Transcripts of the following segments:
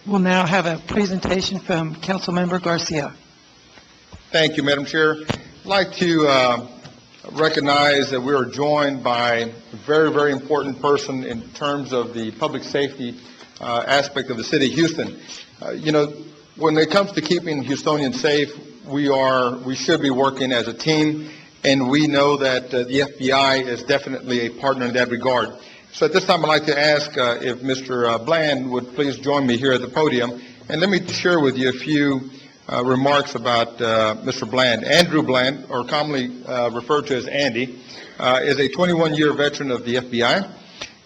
We'll now have a presentation from Councilmember Garcia. Thank you, Madam Chair. I'd like to recognize that we are joined by a very, very important person in terms of the public safety aspect of the city of Houston. When it comes to keeping Houstonians safe, we should be working as a team, and we know that the FBI is definitely a partner in that regard. So at this time, I'd like to ask if Mr. Bland would please join me here at the podium, and let me share with you a few remarks about Mr. Bland. Andrew Bland, or commonly referred to as Andy, is a 21-year veteran of the FBI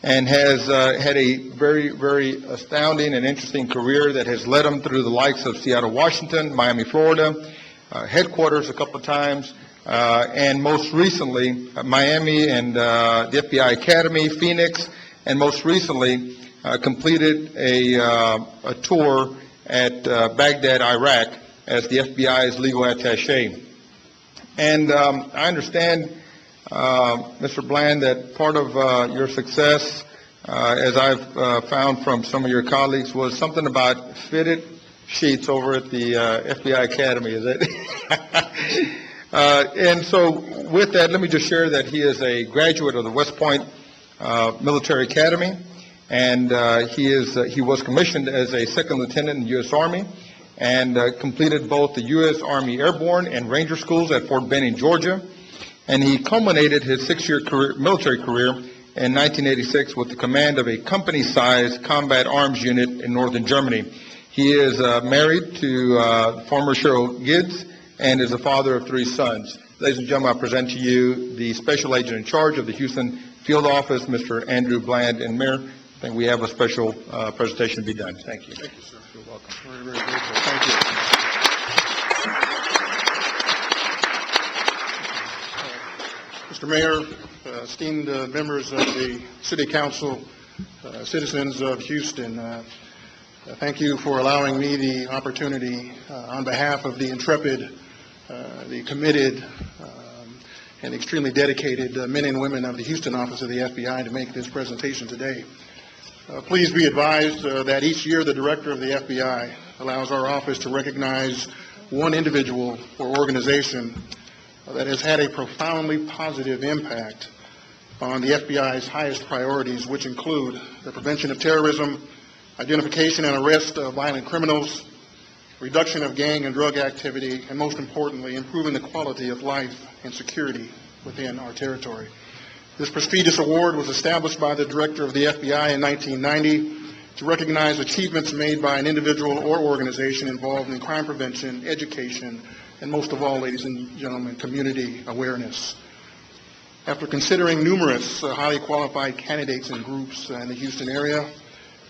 and has had a very, very astounding and interesting career that has led him through the likes of Seattle, Washington, Miami, Florida, headquarters a couple of times, and most recently Miami and the FBI Academy, Phoenix, and most recently completed a tour at Baghdad, Iraq, as the FBI's legal attaché. And I understand, Mr. Bland, that part of your success, as I've found from some of your colleagues, was something about fitted sheets over at the FBI Academy, is it? And so with that, let me just share that he is a graduate of the West Point Military Academy, and he was commissioned as a second lieutenant in the U.S. Army, and completed both the U.S. Army Airborne and Ranger schools at Fort Benning, Georgia. And he culminated his 6-year military career in 1986 with the command of a company-sized combat arms unit in northern Germany. He is married to former Cheryl Gids and is the father of 3 sons. Ladies and gentlemen, I present to you the Special Agent in charge of the Houston Field Office, Mr. Andrew Bland. And Mayor, I think we have a special presentation to be done. Thank you. Thank you, sir. You're welcome. Very, very grateful. Thank you. Mr. Mayor, esteemed members of the City Council, citizens of Houston, thank you for allowing me the opportunity on behalf of the intrepid, the committed, and extremely dedicated men and women of the Houston office of the FBI to make this presentation today. Please be advised that each year the director of the FBI allows our office to recognize one individual or organization that has had a profoundly positive impact on the FBI's highest priorities, which include the prevention of terrorism, identification and arrest of violent criminals, reduction of gang and drug activity, and most importantly, improving the quality of life and security within our territory. This prestigious award was established by the director of the FBI in 1990 to recognize achievements made by an individual or organization involved in crime prevention, education, and most of all, ladies and gentlemen, community awareness. After considering numerous highly qualified candidates and groups in the Houston area,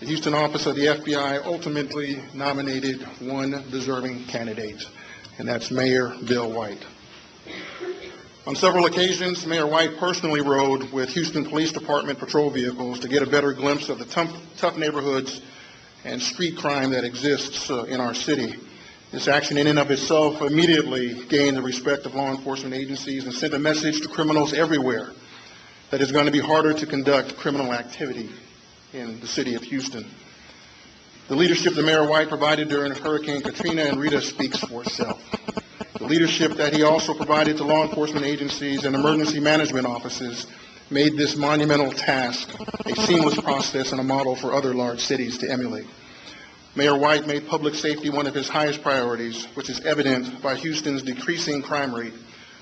the Houston office of the FBI ultimately nominated one deserving candidate, and that's Mayor Bill White. On several occasions, Mayor White personally rode with Houston Police Department patrol vehicles to get a better glimpse of the tough neighborhoods and street crime that exists in our city. This action in and of itself immediately gained the respect of law enforcement agencies and sent a message to criminals everywhere that it's going to be harder to conduct criminal activity in the city of Houston. The leadership that Mayor White provided during Hurricane Katrina and Rita speaks for itself. The leadership that he also provided to law enforcement agencies and emergency management offices made this monumental task a seamless process and a model for other large cities to emulate. Mayor White made public safety one of his highest priorities, which is evident by Houston's decreasing crime rate,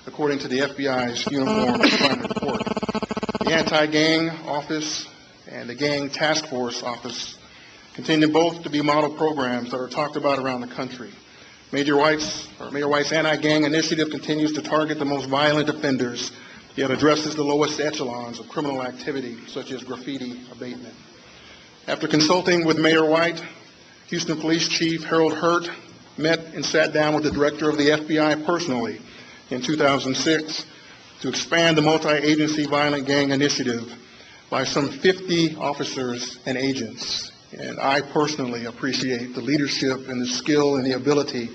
according to the FBI's Uniform Crime Report. The Anti-Gang Office and the Gang Task Force Office continue both to be model programs that are talked about around the country. Mayor White's anti-gang initiative continues to target the most violent offenders, yet addresses the lowest echelons of criminal activity, such as graffiti abatement. After consulting with Mayor White, Houston Police Chief Harold Hurt met and sat down with the director of the FBI personally in 2006 to expand the multi-agency violent gang initiative by some 50 officers and agents. And I personally appreciate the leadership and the skill and the ability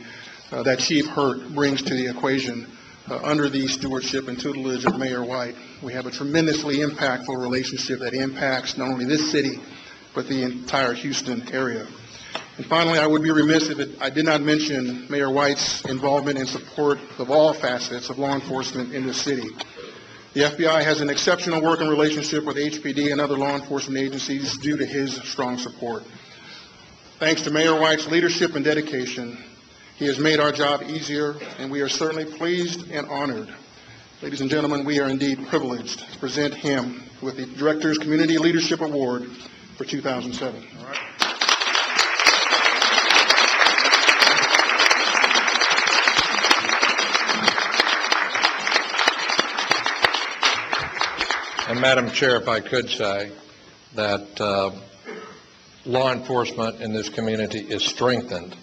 that Chief Hurt brings to the equation under the stewardship and tutelage of Mayor White. We have a tremendously impactful relationship that impacts not only this city, but the entire Houston area. And finally, I would be remiss if I did not mention Mayor White's involvement and support of all facets of law enforcement in the city. The FBI has an exceptional working relationship with HPD and other law enforcement agencies due to his strong support. Thanks to Mayor White's leadership and dedication, he has made our job easier, and we are certainly pleased and honored. Ladies and gentlemen, we are indeed privileged to present him with the Director's Community Leadership Award for 2007. All right. And Madam Chair, if I could say that law enforcement in this community is strengthened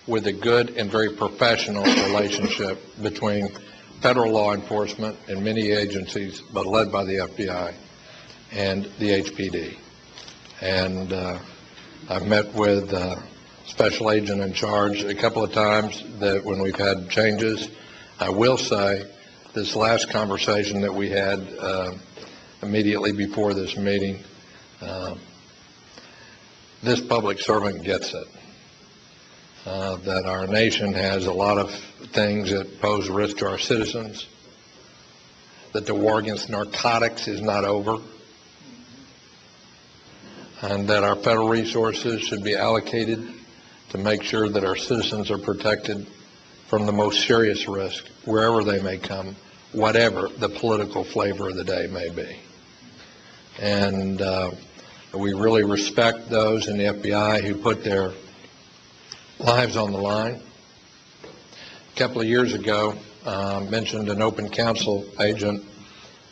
with a good and very professional relationship between federal law enforcement and many agencies, but led by the FBI and the HPD. And I've met with Special Agent in charge a couple of times that when we've had changes. I will say this last conversation that we had immediately before this meeting, this public servant gets it, that our nation has a lot of things that pose risk to our citizens, that the war against narcotics is not over, and that our federal resources should be allocated to make sure that our citizens are protected from the most serious risk, wherever they may come, whatever the political flavor of the day may be. And we really respect those in the FBI who put their lives on the line. A couple of years ago, mentioned an open counsel agent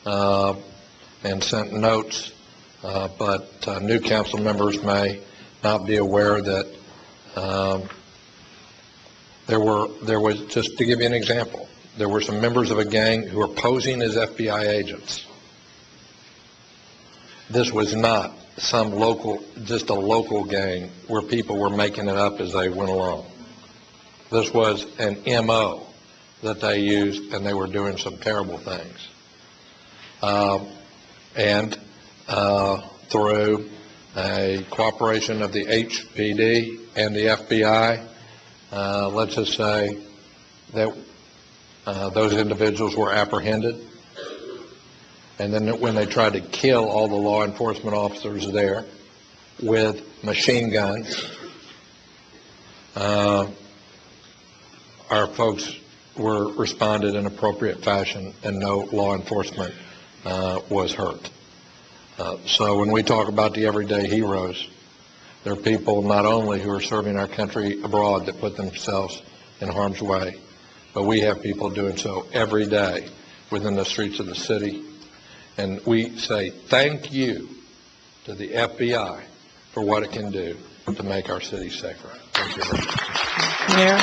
and sent notes, but new council members may not be aware that there was, just to give you an example, there were some members of a gang who were posing as FBI agents. This was not some local, just a local gang where people were making it up as they went along. This was an MO that they used, and they were doing some terrible things. Through a cooperation of the HPD and the FBI, let's just say that those individuals were apprehended. And then when they tried to kill all the law enforcement officers there with machine guns, our folks were responded in appropriate fashion, and no law enforcement was hurt. So when we talk about the everyday heroes, there are people not only who are serving our country abroad that put themselves in harm's way, but we have people doing so every day within the streets of the city. And we say thank you to the FBI for what it can do to make our city safer. Thank you very much. Mayor?